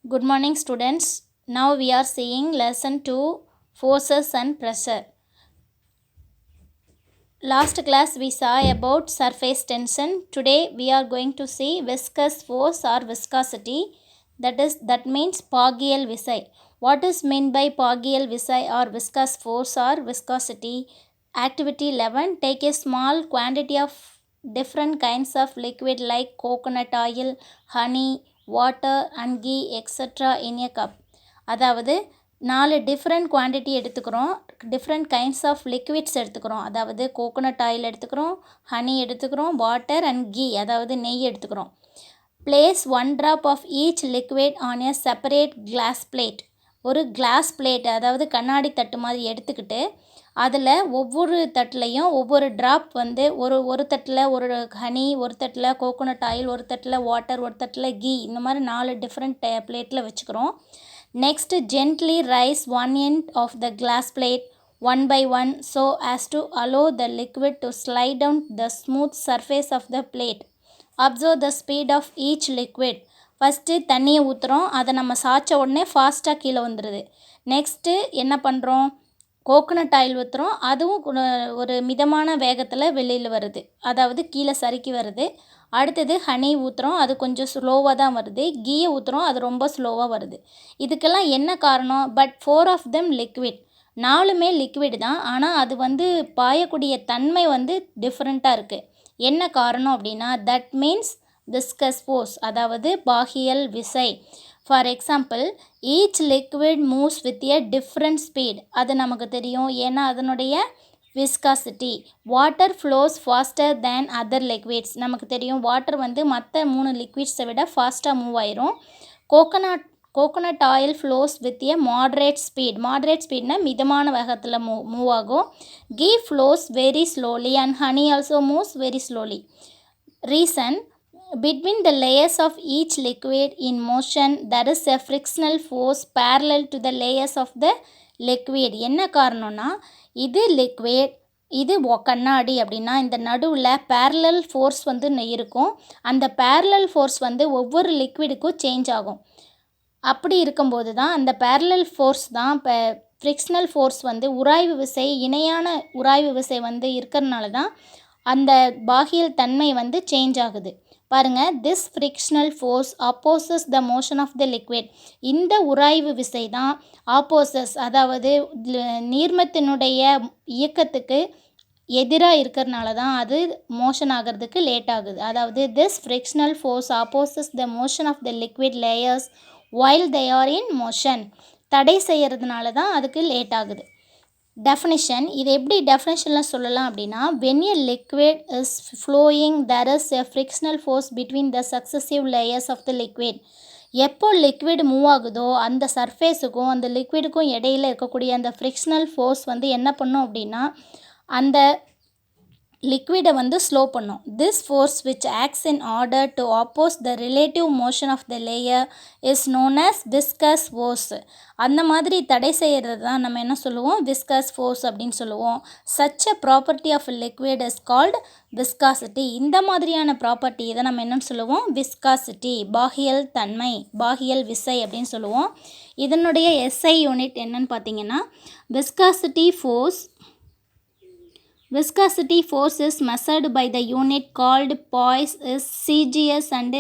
Good morning, students. Now we are seeing lesson 2, forces and pressure. Last class we saw about surface tension. Today we are going to see viscous force or viscosity. That means Poggial visai. What is meant by Poggial visai or viscous force or viscosity? Activity 11. Take a small quantity of different kinds of liquid like coconut oil, honey, water and ghee etc. in a cup. அதாவது 4 different quantity எடுத்துக்கிறோம், different kinds of liquids எடுத்துக்கிறோம். அதாவது coconut oil எடுத்துக்கிறோம், honey எடுத்துக்கிறோம், water and ghee அதாவது நெய் எடுத்துக்கிறோம். Place 1 drop of each liquid on a separate glass plate. ஒரு கிளாஸ் பிளேட் அதாவது கண்ணாடி தட்டு மாதிரி எடுத்துக்கிட்டு அதில் ஒவ்வொரு தட்டுலையும் ஒவ்வொரு ட்ராப் வந்து ஒரு தட்டில் ஒரு ஹனி, ஒரு தட்டில் கோகோனட் ஆயில், ஒரு தட்டில் வாட்டர், ஒரு தட்டில் கீ, இந்த மாதிரி 4 டிஃப்ரெண்ட் பிளேட்டில் வச்சுக்கிறோம். Next, gently raise one end of the glass plate one by one so as to allow the liquid to slide down the smooth surface of the plate. Observe the speed of each liquid. First தண்ணியை ஊற்றுறோம், அதை நம்ம சாய்ச்ச உடனே ஃபாஸ்ட்டாக கீழே வந்துடுது. Next என்ன பண்ணுறோம், கோகோனட் ஆயில் ஊற்றுறோம், அதுவும் ஒரு மிதமான வேகத்தில் வெளியில் வருது, அதாவது கீழே சறுக்கி வருது. அடுத்தது ஹனி ஊற்றுறோம், அது கொஞ்சம் ஸ்லோவாக தான் வருது. கீயை ஊற்றுறோம், அது ரொம்ப ஸ்லோவாக வருது. இதுக்கெல்லாம் என்ன காரணம்? But 4 of them liquid. 4மே லிக்விட் தான், ஆனால் அது வந்து பாயக்கூடிய தன்மை வந்து டிஃப்ரெண்ட்டாக இருக்குது. என்ன காரணம் அப்படின்னா தட் மீன்ஸ் விஸ்கஸ் ஃபோர்ஸ், அதாவது பாகியல் விசை. For example, each liquid moves with a different speed. அது நமக்கு தெரியும், ஏன்னா அதனுடைய viscosity. Water flows faster than other liquids. நமக்கு தெரியும் வாட்டர் வந்து மற்ற 3 லிக்விட்ஸை விட ஃபாஸ்ட்டாக மூவ் ஆயிரும். Coconut oil flows with a moderate speed. Moderate ஸ்பீட்னா மிதமான வேகத்தில் மூவ் ஆகும். Ghee flows very slowly and honey also moves very slowly. Reason, between the layers of each liquid in motion there is a frictional force parallel to the layers of the liquid. என்ன காரணம்னா, இது liquid, இது கண்ணாடி அப்படின்னா இந்த நடுவில் parallel force வந்து இருக்கும். அந்த பேரலல் ஃபோர்ஸ் வந்து ஒவ்வொரு லிக்விடுக்கும் சேஞ்ச் ஆகும். அப்படி இருக்கும்போது தான் அந்த பேரலல் ஃபோர்ஸ் தான் இப்போ ஃப்ரிக்ஷனல் ஃபோர்ஸ் வந்து உராய்வு விசை, இணையான உராய்வு விசை வந்து இருக்கிறதுனால தான் அந்த பாகியல் தன்மை வந்து சேஞ்ச் ஆகுது. பாருங்கள், this frictional force opposes the motion of the liquid. இந்த உராய்வு விசை தான் ஆப்போசஸ், அதாவது நீர்மத்தினுடைய இயக்கத்துக்கு எதிராக இருக்கிறதுனால தான் அது மோஷன் ஆகிறதுக்கு லேட் ஆகுது. அதாவது this frictional force opposes the motion of the liquid layers while they are in motion. தடை செய்கிறதுனால தான் அதுக்கு லேட் ஆகுது. டெஃபினிஷன், இது எப்படி டெஃபினிஷனில் சொல்லலாம் அப்படின்னா, when a liquid is flowing there is a frictional force between the successive layers of the liquid. எப்போ லிக்விட் மூவ் ஆகுதோ அந்த சர்ஃபேஸுக்கும் அந்த லிக்விடுக்கும் இடையில் இருக்கக்கூடிய அந்த ஃப்ரிக்ஷனல் ஃபோர்ஸ் வந்து என்ன பண்ணும் அப்படின்னா அந்த லிக்விடை வந்து ஸ்லோ பண்ணும். This force which acts in order to oppose the relative motion of the layer is known as viscous force. அந்த மாதிரி தடை செய்கிறது தான் நம்ம என்ன சொல்லுவோம், விஸ்கஸ் ஃபோர்ஸ் அப்படின்னு சொல்லுவோம். Such a property of liquid is called viscosity. இந்த மாதிரியான ப்ராப்பர்ட்டி இதை நம்ம என்னன்னு சொல்லுவோம், விஸ்காசிட்டி, பாகியல் தன்மை, பாகியல் விசை அப்படின்னு சொல்லுவோம். இதனுடைய எஸ்ஐ யூனிட் என்னன்னு பார்த்தீங்கன்னா, viscosity force. Viscosity force is measured by the unit called poise is CGS and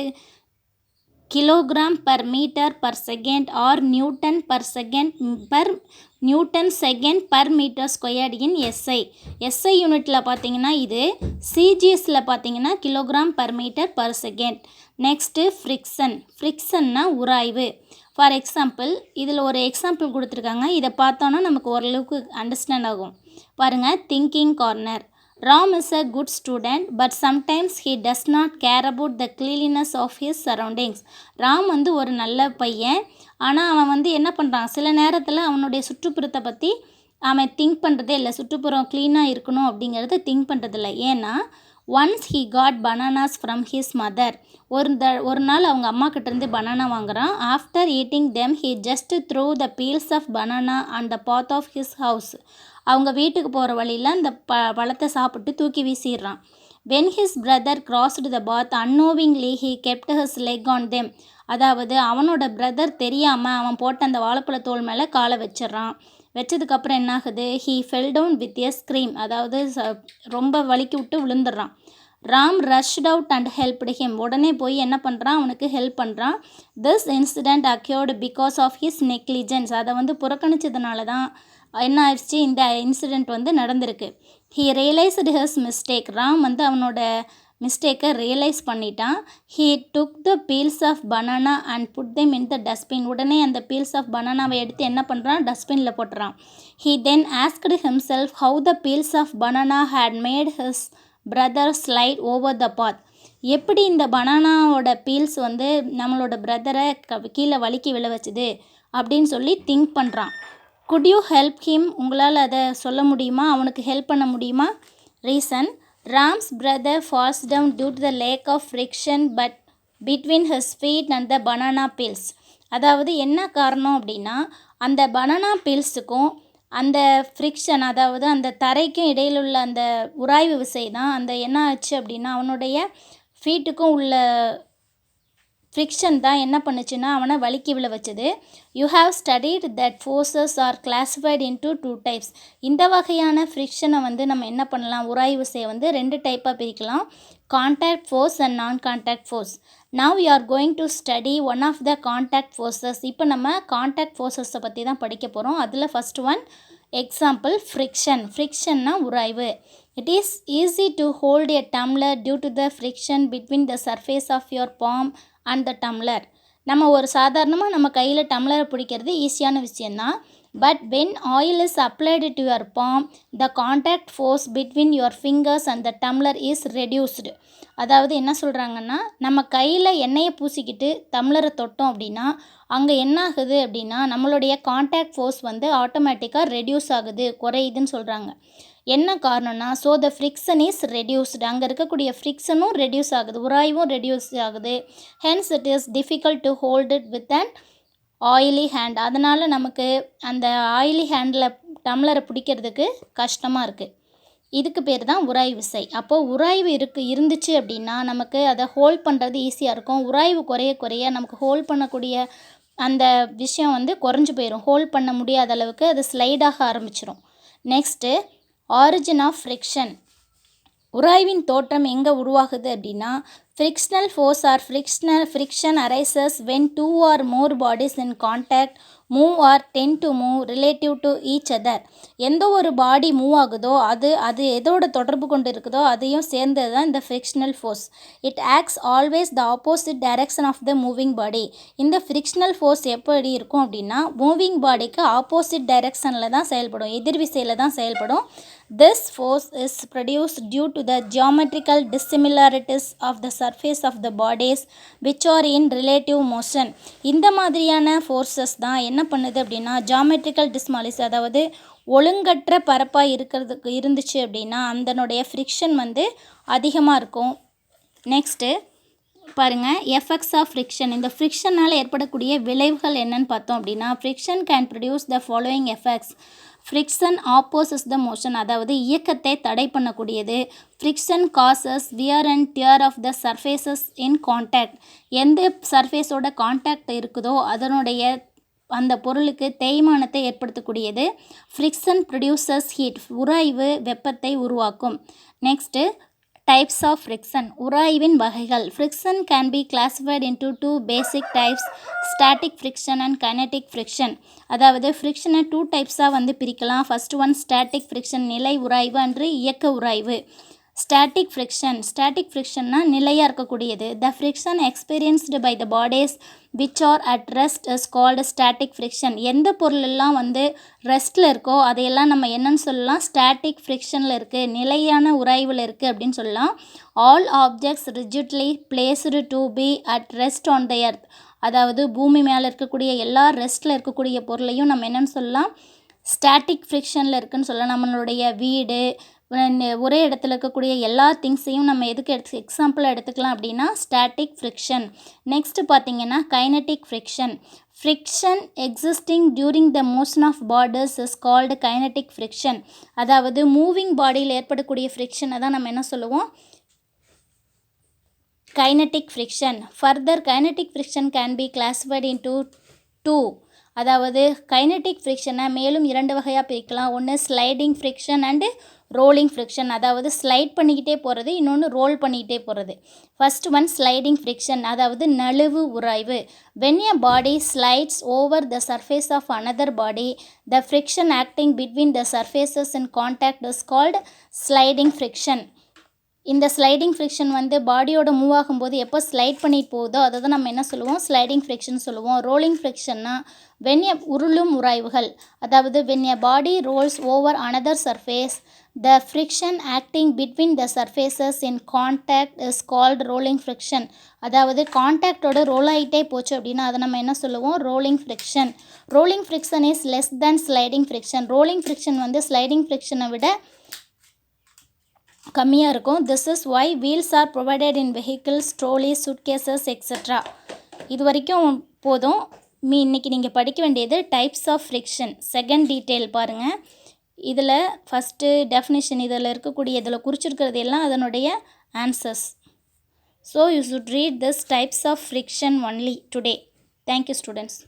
kilogram per meter per second or Newton per second per Newton second per meter squared in SI. SI யூனிட்டில் பார்த்தீங்கன்னா இது, சிஜிஎஸில் பார்த்தீங்கன்னா kilogram per metre per second. Next ஃப்ரிக்ஷன்னா உராய்வு. For example, இதில் ஒரு example கொடுத்துருக்காங்க, இதை பார்த்தோன்னா நமக்கு ஓரளவுக்கு அண்டர்ஸ்டாண்ட் ஆகும். பாருங்கள், thinking corner. Ram is a good student but sometimes he does not care about the cleanliness of his surroundings. Ram வந்து ஒரு நல்ல பையன், ஆனால் அவன் வந்து என்ன பண்ணுறான், சில நேரத்தில் அவனுடைய சுற்றுப்புறத்தை பற்றி அவன் திங்க் பண்ணுறதே இல்லை, சுற்றுப்புறம் க்ளீனாக இருக்கணும் அப்படிங்கிறத திங்க் பண்ணுறதில்ல. ஏன்னா once he got bananas from his mother. ஒரு நாள் அவங்க அம்மா கிட்டேருந்து பனானா வாங்குகிறான். After eating them he just threw the peels of banana and the path of his house. அவங்க வீட்டுக்கு போகிற வழியில் அந்த பழத்தை சாப்பிட்டு தூக்கி வீசிடுறான். When his brother crossed the path unknowingly he kept his leg on them. அதாவது அவனோட பிரதர் தெரியாமல் அவன் போட்ட அந்த வாழைப்பழ தோல் மேலே காலை வச்சிடறான். வச்சதுக்கப்புறம் என்ன ஆகுது, he fell down with a scream, அதாவது ரொம்ப வலிக்கி விட்டு விழுந்துடுறான். Ram rushed out and helped him, உடனே போய் என்ன பண்ணுறான், அவனுக்கு ஹெல்ப் பண்ணுறான். This incident occurred because of his negligence, அதை புறக்கணிச்சதுனால தான் என்ன ஆயிடுச்சு, இந்த இன்சிடெண்ட் நடந்திருக்கு. He realised his mistake, Ram அவனோட மிஸ்டேக்கை ரியலைஸ் பண்ணிட்டான். He took the peels of banana and put them in the dustbin, உடனே அந்த பீல்ஸ் ஆஃப் பனானாவை எடுத்து என்ன பண்ணுறான், டஸ்ட்பினில் போட்டுறான். He then asked himself how the peels of banana had made his brother slide over the path, எப்படி இந்த பனானாவோட பீல்ஸ் நம்மளோட பிரதரை கீழே வலிக்கி விழ வச்சுது அப்படின்னு சொல்லி திங்க் பண்ணுறான். குட் யூ ஹெல்ப் ஹிம், உங்களால் அதை சொல்ல முடியுமா, அவனுக்கு ஹெல்ப் பண்ண முடியுமா? Reason, Ram's brother falls down due to the lack of friction but between his feet and the banana peels, அதாவது என்ன காரணம் அப்படின்னா, அந்த பனானா பீல்ஸுக்கும் அந்த ஃப்ரிக்ஷன், அதாவது அந்த தரைக்கும் இடையில் உள்ள அந்த உராய்வு விசை தான் என்ன ஆச்சு அப்படின்னா, அவனுடைய ஃபீட்டுக்கும் உள்ள ஃப்ரிக்ஷன் தான் என்ன பண்ணுச்சுன்னா அவனை வலிக்கி விழ வச்சது. You have studied that forces are classified into 2 types, இந்த வகையான ஃப்ரிக்ஷனை நம்ம என்ன பண்ணலாம், உராய்வு விசையை 2 டைப்பாக பிரிக்கலாம், contact force and non contact force. Now you are going to study one of the contact forces. இப்போ நம்ம கான்டாக்ட் ஃபோர்ஸஸை பற்றி தான் படிக்க போகிறோம். அதில் ஃபஸ்ட் ஒன் எக்ஸாம்பிள் ஃப்ரிக்ஷன். ஃப்ரிக்ஷன்னா உராய்வு. It is easy to hold a tumbler due to the friction between the surface of your palm and the tumbler. நம்ம சாதாரணமாக நம்ம கையில் டம்ளரை பிடிக்கிறது ஈஸியான விஷயந்தான். But when oil is applied to your palm, the contact force between your fingers and the tumbler is reduced. அதாவது என்ன சொல்கிறாங்கன்னா, நம்ம கையில் எண்ணெயை பூசிக்கிட்டு டம்ளரை தொட்டோம் அப்படின்னா அங்கே என்ன ஆகுது அப்படின்னா நம்மளுடைய கான்டாக்ட் ஃபோர்ஸ் ஆட்டோமேட்டிக்காக ரெடியூஸ் ஆகுது, குறையுதுன்னு சொல்கிறாங்க. என்ன காரணம்னா, so the friction is reduced, அங்கே இருக்கக்கூடிய ஃப்ரிக்ஷனும் ரெடியூஸ் ஆகுது, உராய்வும் ரெடியூஸ் ஆகுது. Hence it is difficult to hold it with and oily hand, அதனால் நமக்கு அந்த ஆயிலி ஹேண்டில் டம்ளரை பிடிக்கிறதுக்கு கஷ்டமாக இருக்குது. இதுக்கு பேர் தான் உராய்வு விசை. அப்போது உராய்வு இருந்துச்சு அப்படின்னா நமக்கு அதை ஹோல்ட் பண்ணுறது ஈஸியாக இருக்கும். உராய்வு குறைய நமக்கு ஹோல்ட் பண்ணக்கூடிய அந்த விஷயம் குறைஞ்சி போயிடும், ஹோல்ட் பண்ண முடியாத அளவுக்கு அது ஸ்லைடாக ஆரம்பிச்சிடும். Next origin of friction. உராய்வின் தோற்றம் எங்கே உருவாகுது அப்படின்னா, frictional force or friction arises when 2 or more bodies in contact move or tend to move relative to each other. எந்த ஒரு பாடி மூவ் ஆகுதோ அது எதோட தொடர்பு கொண்டு இருக்குதோ அதையும் சேர்ந்தது தான் இந்த frictional force. It acts always the opposite direction of the moving body. இந்த ஃப்ரிக்ஷனல் ஃபோர்ஸ் எப்படி இருக்கும் அப்படின்னா, மூவிங் பாடிக்கு ஆப்போசிட் டைரக்ஷனில் தான் செயல்படும், எதிர்விசையில் தான் செயல்படும். This force is produced due to the geometrical dissimilarities of the surface of the bodies which are in relative motion. இந்த மாதிரியான ஃபோர்ஸஸ் தான் என்ன பண்ணுது அப்படின்னா, ஜியாமெட்ரிக்கல் டிஸ்மாலிஸ், அதாவது ஒழுங்கற்ற பரப்பாக இருந்துச்சு அப்படின்னா அதனுடைய ஃப்ரிக்ஷன் அதிகமாக இருக்கும். நெக்ஸ்ட்டு பாருங்கள், எஃபெக்ட்ஸ் ஆஃப் ஃப்ரிக்ஷன். இந்த ஃப்ரிக்ஷனால் ஏற்படக்கூடிய விளைவுகள் என்னன்னு பார்த்தோம் அப்படின்னா, friction can produce the following effects. Friction opposes the motion, அதாவது இயக்கத்தை தடை பண்ணக்கூடியது. Friction causes wear and tear of the surfaces in contact. எந்த சர்ஃபேஸோட கான்டாக்ட் இருக்குதோ அதனுடைய அந்த பொருளுக்கு தேய்மானத்தை ஏற்படுத்தக்கூடியது. ஃப்ரிக்ஷன் ப்ரொடியூசஸ் ஹீட், உராய்வு வெப்பத்தை உருவாக்கும். நெக்ஸ்ட்டு டைப்ஸ் ஆஃப் ஃப்ரிக்ஷன், உராய்வின் வகைகள். Friction can be classified into 2 basic types, static friction and kinetic friction. அதாவது ஃப்ரிக்ஷனை 2 டைப்ஸாக பிரிக்கலாம். ஃபர்ஸ்ட் ஒன் ஸ்டாட்டிக் ஃப்ரிக்ஷன், நிலை உராய்வு அன்று இயக்க உராய்வு. ஸ்டாட்டிக் ஃப்ரிக்ஷன்னா நிலையாக இருக்கக்கூடியது. The friction experienced by the bodies which are at rest is called static friction. எந்த பொருளெல்லாம் ரெஸ்ட்டில் இருக்கோ அதையெல்லாம் நம்ம என்னன்னு சொல்லலாம், ஸ்டாட்டிக் ஃப்ரிக்ஷனில் இருக்குது, நிலையான உராய்வில் இருக்குது அப்படின்னு சொல்லலாம். All objects rigidly placed to be at rest on the earth. அதாவது பூமி மேலே இருக்கக்கூடிய எல்லா ரெஸ்ட்டில் இருக்கக்கூடிய பொருளையும் நம்ம என்னன்னு சொல்லலாம், ஸ்டாட்டிக் ஃப்ரிக்ஷனில் இருக்குதுன்னு சொல்லலாம். நம்மளுடைய வீடு, ஒரே இடத்துல இருக்கக்கூடிய எல்லா திங்ஸையும் நம்ம எதுக்கு எக்ஸாம்பிளாக எடுத்துக்கலாம் அப்படின்னா ஸ்டாட்டிக் ஃப்ரிக்ஷன். நெக்ஸ்ட்டு பார்த்தீங்கன்னா kinetic friction. Friction existing during the motion of bodies is called kinetic friction. அதாவது மூவிங் பாடியில் ஏற்படக்கூடிய ஃப்ரிக்ஷனை தான் நம்ம என்ன சொல்லுவோம், kinetic friction. Further, kinetic friction can be classified into two. அதாவது கைனட்டிக் ஃப்ரிக்ஷனை மேலும் 2 வகையாக பிரிக்கலாம். ஒன்று sliding friction and rolling friction. அதாவது ஸ்லைட் பண்ணிக்கிட்டே போகிறது, இன்னொன்று ரோல் பண்ணிக்கிட்டே போகிறது. ஃபர்ஸ்ட் ஒன் ஸ்லைடிங் ஃப்ரிக்ஷன், அதாவது நழுவு உராய்வு. when a body slides over the surface of another body, the friction acting between the surfaces in contact is called sliding friction. இந்த sliding friction வந்து பாடியோட மூவ் ஆகும்போது எப்போ ஸ்லைட் பண்ணிட்டு போகுதோ அதை தான் நம்ம என்ன சொல்லுவோம், ஸ்லைடிங் ஃப்ரிக்ஷன் சொல்லுவோம். ரோலிங் ஃப்ரிக்ஷன்னா உருளும் உராய்வுகள், அதாவது when a body rolls over another surface, the friction acting between the surfaces in contact is called rolling friction. அதாவது கான்டாக்டோட ரோல் ஆகிட்டே போச்சு அப்படின்னா அதை நம்ம என்ன சொல்லுவோம், rolling friction. Rolling friction is less than sliding friction. Rolling friction வந்து sliding ஃப்ரிக்ஷனை விட கம்மியாக இருக்கும். This is why wheels are provided in vehicles, trolleys, suitcases etcetera. இது வரைக்கும் போதும். இன்றைக்கி நீங்கள் படிக்க வேண்டியது types of friction. Second detail பாருங்கள். இதில் ஃபஸ்ட்டு டெஃபினிஷன், இதில் இருக்கக்கூடிய இதில் குறிச்சிருக்கிறது எல்லாம் அதனுடைய answers. So you should read this types of friction only today. Thank you students.